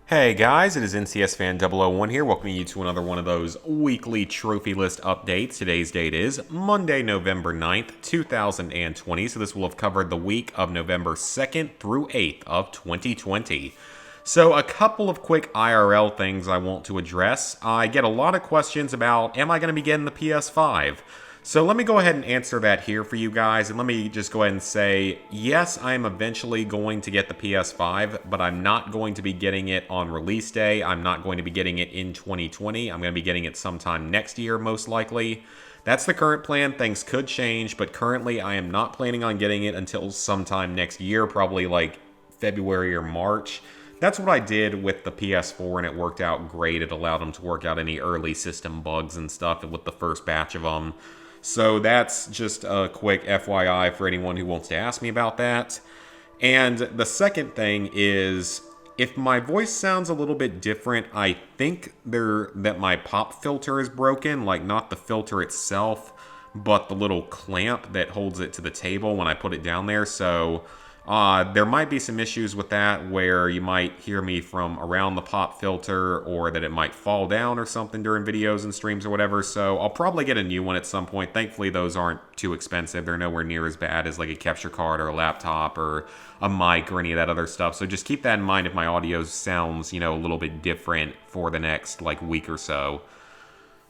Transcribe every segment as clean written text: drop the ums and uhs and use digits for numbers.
Hey guys, it is NCS Fan 001 here, welcoming you to another one of those weekly trophy list updates. Today's date is Monday, November 9th, 2020, so this will have covered the week of November 2nd through 8th of 2020. So a couple of quick IRL things I want to address. I get a lot of questions about, am I going to be getting the PS5? So let me go ahead and answer that here for you guys, and let me just go ahead and say, yes, I am eventually going to get the PS5, but I'm not going to be getting it on release day. I'm not going to be getting it in 2020. I'm going to be getting it sometime next year, most likely. That's the current plan. Things could change, but currently I am not planning on getting it until sometime next year, probably like February or March. That's what I did with the PS4, and it worked out great. It allowed them to work out any early system bugs and stuff with the first batch of them. So that's just a quick FYI for anyone who wants to ask me about that. And the second thing is, if my voice sounds a little bit different, I think that my pop filter is broken, like not the filter itself, but the little clamp that holds it to the table when I put it down there. So there might be some issues with that where you might hear me from around the pop filter, or that it might fall down or something during videos and streams or whatever. So I'll probably get a new one at some point. Thankfully, those aren't too expensive. They're nowhere near as bad as like a capture card or a laptop or a mic or any of that other stuff. So just keep that in mind if my audio sounds, a little bit different for the next like week or so.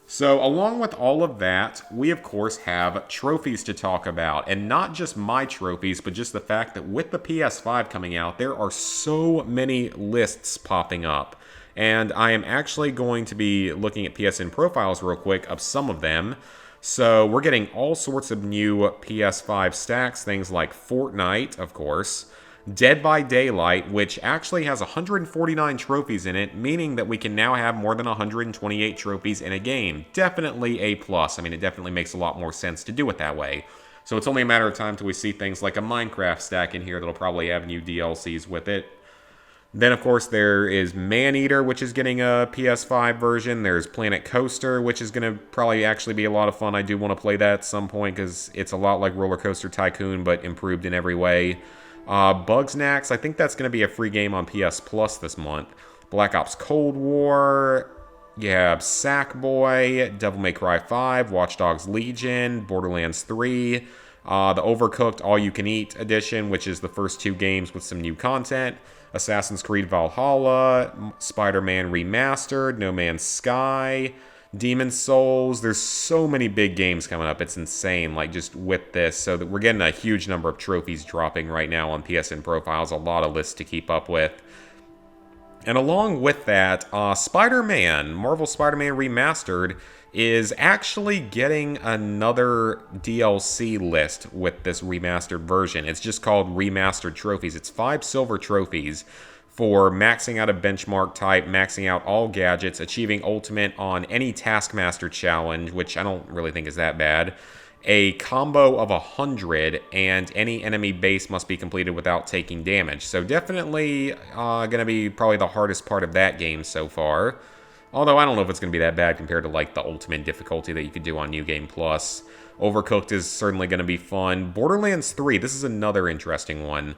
So, along with all of that, we of course have trophies to talk about. And not just my trophies, but just the fact that with the PS5 coming out, there are so many lists popping up. And I am actually going to be looking at PSN profiles real quick of some of them. So, we're getting all sorts of new PS5 stacks, things like Fortnite, of course. Dead by Daylight, which actually has 149 trophies in it, meaning that we can now have more than 128 trophies in a game. Definitely a plus. I mean, it definitely makes a lot more sense to do it that way. So it's only a matter of time till we see things like a Minecraft stack in here that'll probably have new DLCs with it. Then, of course, there is Maneater, which is getting a PS5 version. There's Planet Coaster, which is going to probably actually be a lot of fun. I do want to play that at some point because it's a lot like Roller Coaster Tycoon, but improved in every way. Bugsnax, I think that's going to be a free game on PS Plus this month. Black Ops Cold War, you have Sackboy, Devil May Cry 5, Watch Dogs Legion, Borderlands 3, the Overcooked All You Can Eat edition, which is the first two games with some new content, Assassin's Creed Valhalla, Spider-Man Remastered, No Man's Sky, Demon's Souls. There's so many big games coming up. It's insane, like just with this. So that we're getting a huge number of trophies dropping right now on PSN profiles. A lot of lists to keep up with. And along with that, Spider-Man, Marvel Spider-Man Remastered, is actually getting another DLC list with this remastered version. It's just called Remastered Trophies. It's 5 silver trophies for maxing out a benchmark type, maxing out all gadgets, achieving ultimate on any Taskmaster challenge, which I don't really think is that bad, a combo of 100, and any enemy base must be completed without taking damage. So definitely going to be probably the hardest part of that game so far. Although I don't know if it's going to be that bad compared to like the ultimate difficulty that you could do on New Game Plus. Overcooked is certainly going to be fun. Borderlands 3, this is another interesting one.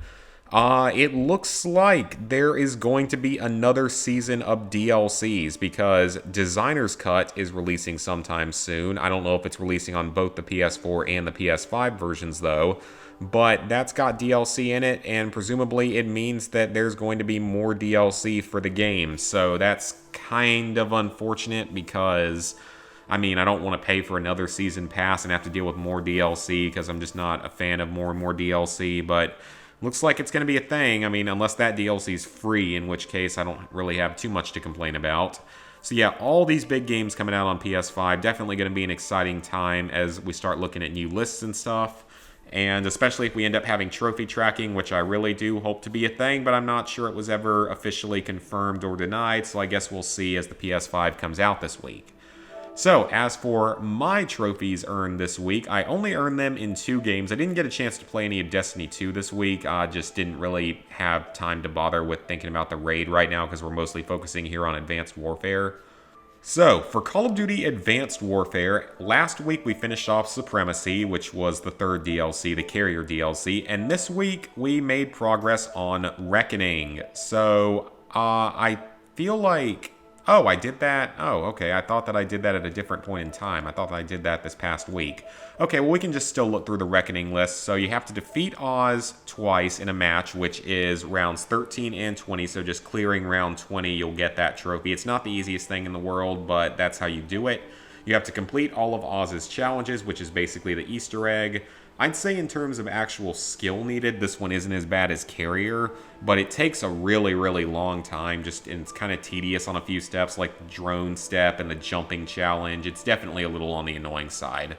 It looks like there is going to be another season of DLCs because Designer's Cut is releasing sometime soon. I don't know if it's releasing on both the PS4 and the PS5 versions though, but that's got DLC in it, and presumably it means that there's going to be more DLC for the game. So that's kind of unfortunate because I don't want to pay for another season pass and have to deal with more DLC because I'm just not a fan of more and more DLC, but looks like it's going to be a thing. Unless that DLC is free, in which case I don't really have too much to complain about. So yeah, all these big games coming out on PS5, definitely going to be an exciting time as we start looking at new lists and stuff. And especially if we end up having trophy tracking, which I really do hope to be a thing, but I'm not sure it was ever officially confirmed or denied, so I guess we'll see as the PS5 comes out this week. So, as for my trophies earned this week, I only earned them in 2 games. I didn't get a chance to play any of Destiny 2 this week. I just didn't really have time to bother with thinking about the raid right now because we're mostly focusing here on Advanced Warfare. So, for Call of Duty Advanced Warfare, last week we finished off Supremacy, which was the 3rd DLC, the Carrier DLC, and this week we made progress on Reckoning. So, I feel like... Oh, I did that? Oh, okay. I thought that I did that at a different point in time. I thought that I did that this past week. Okay, well, we can just still look through the Reckoning list. So you have to defeat Oz twice in a match, which is rounds 13 and 20. So just clearing round 20, you'll get that trophy. It's not the easiest thing in the world, but that's how you do it. You have to complete all of Oz's challenges, which is basically the Easter egg. I'd say in terms of actual skill needed, this one isn't as bad as Carrier, but it takes a really, really long time, and it's kind of tedious on a few steps, like the drone step and the jumping challenge. It's definitely a little on the annoying side.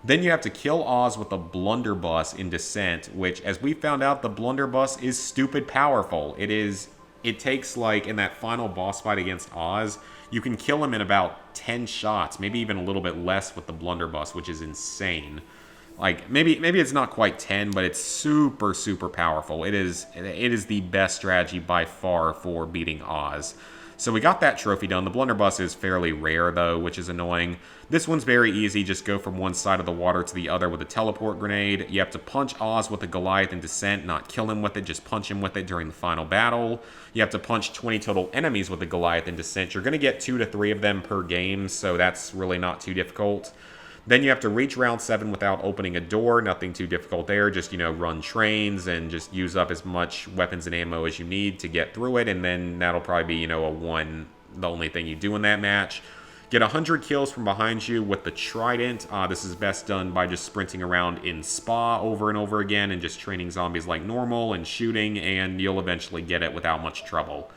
Then you have to kill Oz with a blunderbuss in Descent, which, as we found out, the blunderbuss is stupid powerful. It takes, like, in that final boss fight against Oz, you can kill him in about 10 shots, maybe even a little bit less with the blunderbuss, which is insane. Like, maybe it's not quite 10, but it's super, super powerful. It is the best strategy by far for beating Oz. So we got that trophy done. The blunderbuss is fairly rare, though, which is annoying. This one's very easy. Just go from one side of the water to the other with a teleport grenade. You have to punch Oz with the Goliath in Descent, not kill him with it, just punch him with it during the final battle. You have to punch 20 total enemies with the Goliath in Descent. You're going to get 2 to 3 of them per game, so that's really not too difficult. Then you have to reach round 7 without opening a door. Nothing too difficult there. Just, run trains and just use up as much weapons and ammo as you need to get through it. And then that'll probably be, a 1, the only thing you do in that match. Get 100 kills from behind you with the Trident. This is best done by just sprinting around in Spa over and over again and just training zombies like normal and shooting, and you'll eventually get it without much trouble.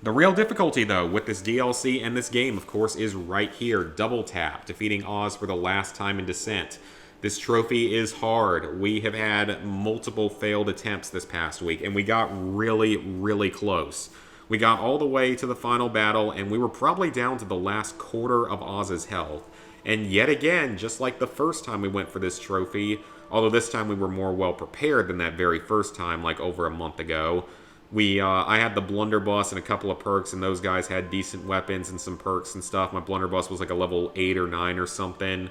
The real difficulty, though, with this DLC and this game, of course, is right here. Double Tap, defeating Oz for the last time in Descent. This trophy is hard. We have had multiple failed attempts this past week, and we got really, really close. We got all the way to the final battle, and we were probably down to the last quarter of Oz's health. And yet again, just like the first time we went for this trophy, although this time we were more well-prepared than that very first time, like over a month ago, I had the blunderbuss and a couple of perks, and those guys had decent weapons and some perks and stuff. My blunderbuss was like a level 8 or 9 or something.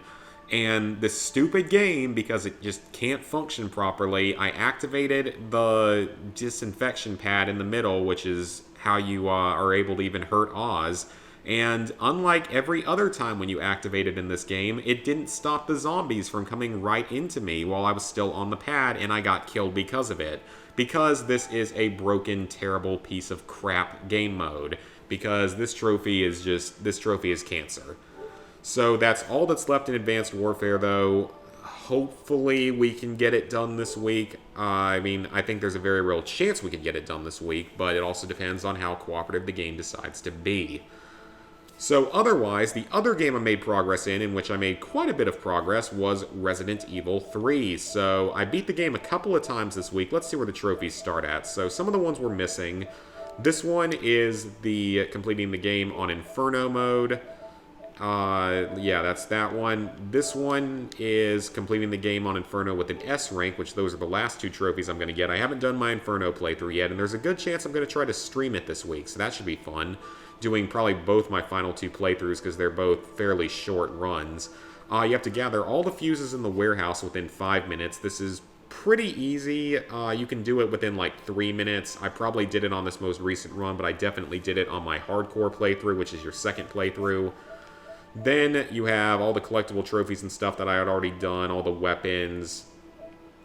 And this stupid game, because it just can't function properly, I activated the disinfection pad in the middle, which is how you are able to even hurt Oz. And unlike every other time when you activate it in this game, it didn't stop the zombies from coming right into me while I was still on the pad, and I got killed because of it. Because this is a broken, terrible piece of crap game mode. Because this trophy is cancer. So that's all that's left in Advanced Warfare, though. Hopefully we can get it done this week. I think there's a very real chance we can get it done this week, but it also depends on how cooperative the game decides to be. So otherwise, the other game I made progress in which I made quite a bit of progress, was Resident Evil 3. So I beat the game a couple of times this week. Let's see where the trophies start at. So some of the ones we're missing. This one is the completing the game on Inferno mode. Yeah, that's that one. This one is completing the game on Inferno with an S rank, which those are the last 2 trophies I'm going to get. I haven't done my Inferno playthrough yet, and there's a good chance I'm going to try to stream it this week, so that should be fun. Doing probably both my final 2 playthroughs because they're both fairly short runs. You have to gather all the fuses in the warehouse within 5 minutes. This is pretty easy. You can do it within like 3 minutes. I probably did it on this most recent run, but I definitely did it on my hardcore playthrough, which is your second playthrough. Then you have all the collectible trophies and stuff that I had already done, all the weapons.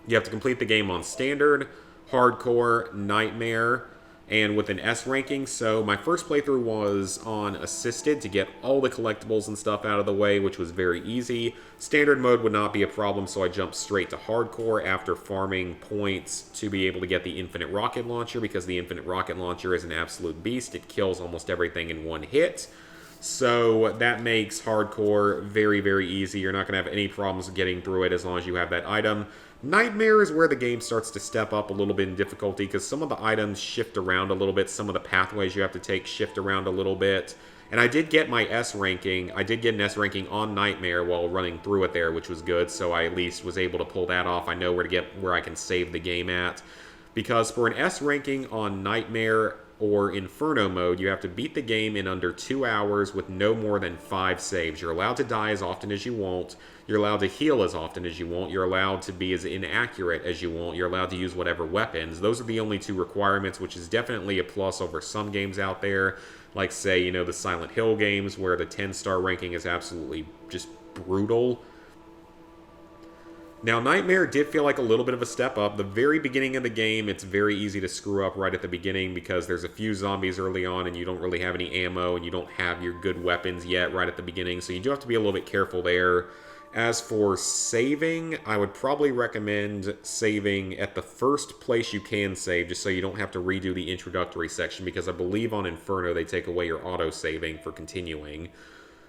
You have to complete the game on Standard, Hardcore, Nightmare, and with an S ranking. So my first playthrough was on Assisted to get all the collectibles and stuff out of the way, which was very easy. Standard mode would not be a problem, so I jumped straight to Hardcore after farming points to be able to get the Infinite Rocket Launcher, because the Infinite Rocket Launcher is an absolute beast. It kills almost everything in one hit. So that makes Hardcore very, very easy. You're not going to have any problems getting through it as long as you have that item. Nightmare is where the game starts to step up a little bit in difficulty, because some of the items shift around a little bit. Some of the pathways you have to take shift around a little bit. And I did get my S ranking. I did get an S ranking on Nightmare while running through it there, which was good. So I at least was able to pull that off. I know where I can save the game at. Because for an S ranking on Nightmare, or Inferno mode, you have to beat the game in under 2 hours with no more than 5 saves. You're allowed to die as often as you want. You're allowed to heal as often as you want. You're allowed to be as inaccurate as you want. You're allowed to use whatever weapons. Those are the only 2 requirements, which is definitely a plus over some games out there. Like, say, you know, the Silent Hill games where the 10-star ranking is absolutely just brutal. Now, Nightmare did feel like a little bit of a step up. The very beginning of the game, it's very easy to screw up right at the beginning because there's a few zombies early on and you don't really have any ammo and you don't have your good weapons yet right at the beginning, so you do have to be a little bit careful there. As for saving, I would probably recommend saving at the first place you can save, just so you don't have to redo the introductory section, because I believe on Inferno they take away your auto-saving for continuing.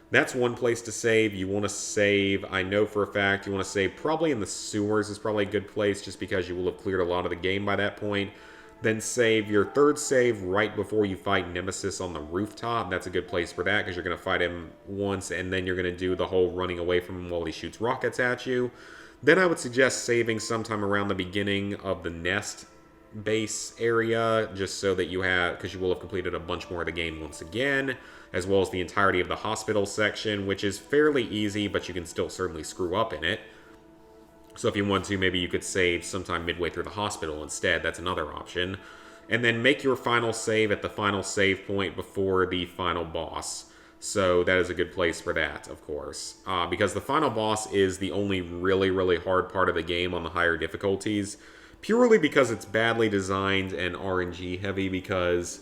That's one place to save. You want to save, I know for a fact, you want to save probably in the sewers is probably a good place, just because you will have cleared a lot of the game by that point. Then save your third save right before you fight Nemesis on the rooftop. That's a good place for that, because you're going to fight him once, and then you're going to do the whole running away from him while he shoots rockets at you. Then I would suggest saving sometime around the beginning of the Nest base area, just so that you have, because you will have completed a bunch more of the game once again, as well as the entirety of the hospital section, which is fairly easy, but you can still certainly screw up in it. So if you want to, maybe you could save sometime midway through the hospital instead. That's another option. And then make your final save at the final save point before the final boss. So that is a good place for that, of course. Because the final boss is the only really, really hard part of the game on the higher difficulties. Purely because it's badly designed and RNG heavy, because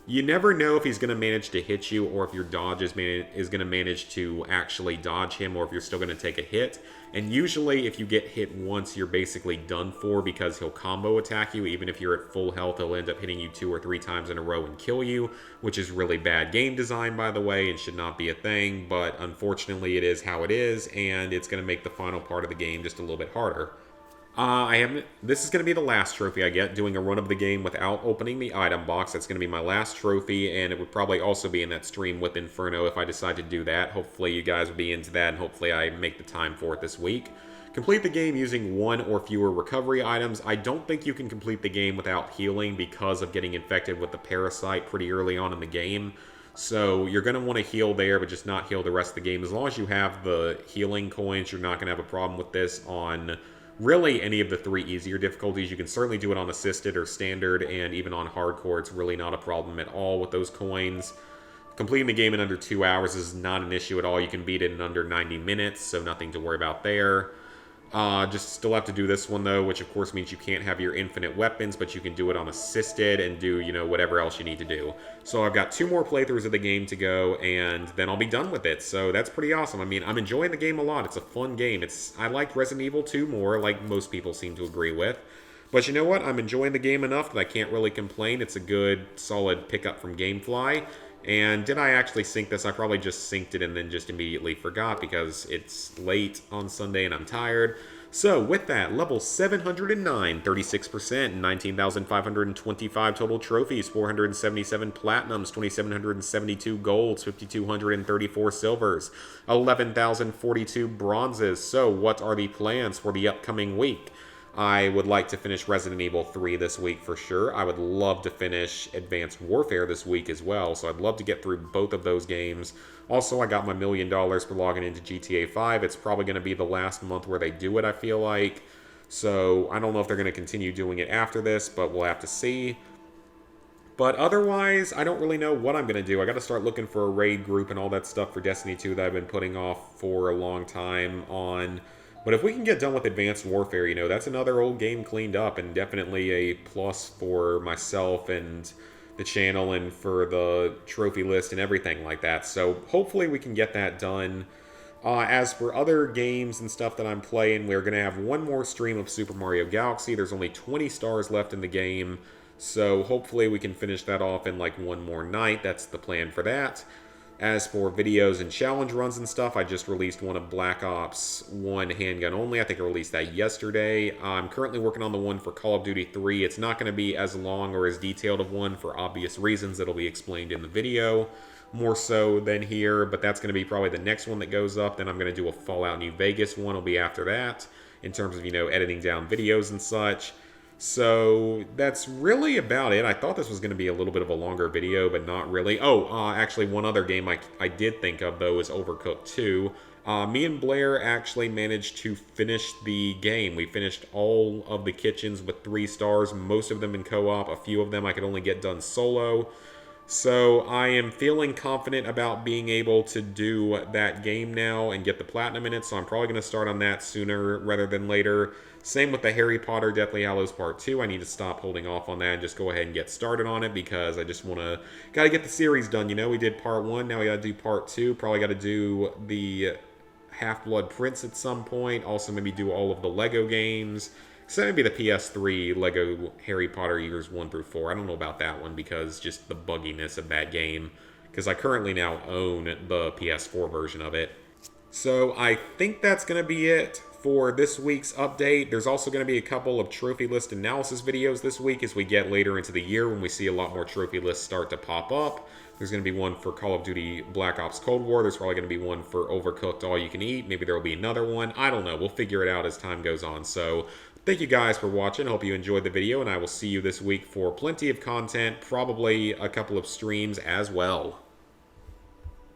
you never know if he's going to manage to hit you, or if your dodge is going to manage to actually dodge him, or if you're still going to take a hit. And usually if you get hit once, you're basically done for, because he'll combo attack you. Even if you're at full health, he'll end up hitting you 2 or 3 times in a row and kill you, which is really bad game design, by the way, and should not be a thing. But unfortunately, it is how it is, and it's going to make the final part of the game just a little bit harder. This is going to be the last trophy I get, doing a run of the game without opening the item box. That's going to be my last trophy, and it would probably also be in that stream with Inferno if I decide to do that. Hopefully you guys will be into that, and hopefully I make the time for it this week. Complete the game using 1 or fewer recovery items. I don't think you can complete the game without healing because of getting infected with the parasite pretty early on in the game. So you're going to want to heal there, but just not heal the rest of the game. As long as you have the healing coins, you're not going to have a problem with this on really any of the 3 easier difficulties. You can certainly do it on assisted or standard, and even on hardcore, it's really not a problem at all with those coins. Completing the game in under 2 hours is not an issue at all. You can beat it in under 90 minutes, so nothing to worry about there. Just still have to do this one, though, which of course means you can't have your infinite weapons, but you can do it on assisted and do, you know, whatever else you need to do. So I've got 2 more playthroughs of the game to go, and then I'll be done with it. So that's pretty awesome. I mean, I'm enjoying the game a lot. It's a fun game. I liked Resident Evil 2 more, like most people seem to agree with. But you know what? I'm enjoying the game enough that I can't really complain. It's a good, solid pickup from GameFly. And did I actually sync this? I probably just synced it and then just immediately forgot because it's late on Sunday and I'm tired. So with that, level 709, 36%, 19,525 total trophies, 477 platinums, 2,772 golds, 5,234 silvers, 11,042 bronzes. So what are the plans for the upcoming week? I would like to finish Resident Evil 3 this week for sure. I would love to finish Advanced Warfare this week as well, so I'd love to get through both of those games. Also, I got my $1 million for logging into GTA 5. It's probably going to be the last month where they do it, I feel like. So, I don't know if they're going to continue doing it after this, but we'll have to see. But otherwise, I don't really know what I'm going to do. I got to start looking for a raid group and all that stuff for Destiny 2 that I've been putting off for a long time on. But if we can get done with Advanced Warfare, you know, that's another old game cleaned up and definitely a plus for myself and the channel and for the trophy list and everything like that. So hopefully we can get that done. As for other games and stuff that I'm playing, we're going to have one more stream of Super Mario Galaxy. There's only 20 stars left in the game, so hopefully we can finish that off in like one more night. That's the plan for that. As for videos and challenge runs and stuff, I just released one of Black Ops 1 handgun only. I think I released that yesterday. I'm currently working on the one for Call of Duty 3. It's not going to be as long or as detailed of one for obvious reasons that'll be explained in the video, more so than here, but that's going to be probably the next one that goes up. Then I'm going to do a Fallout New Vegas one. Will be after that in terms of, you know, editing down videos and such. So that's really about it. I thought this was going to be a little bit of a longer video, but not really. Oh, actually, one other game I did think of, though, is Overcooked 2. Me and Blair actually managed to finish the game. We finished all of the kitchens with 3 stars, most of them in co-op. A few of them I could only get done solo. So I am feeling confident about being able to do that game now and get the platinum in it, so I'm probably going to start on that sooner rather than later. Same with the Harry Potter Deathly Hallows Part 2. I need to stop holding off on that and just go ahead and get started on it because I just want to... Got to get the series done, you know? We did Part 1, now we got to do Part 2. Probably got to do the Half-Blood Prince at some point. Also maybe do all of the Lego games. So maybe the PS3 Lego Harry Potter Years 1 through 4. I don't know about that one because just the bugginess of that game. Because I currently now own the PS4 version of it. So I think that's going to be it for this week's update. There's also going to be a couple of trophy list analysis videos this week as we get later into the year when we see a lot more trophy lists start to pop up. There's going to be one for Call of Duty Black Ops Cold War. There's probably going to be one for Overcooked All You Can Eat. Maybe there will be another one. I don't know. We'll figure it out as time goes on. So thank you guys for watching. Hope you enjoyed the video, and I will see you this week for plenty of content, probably a couple of streams as well.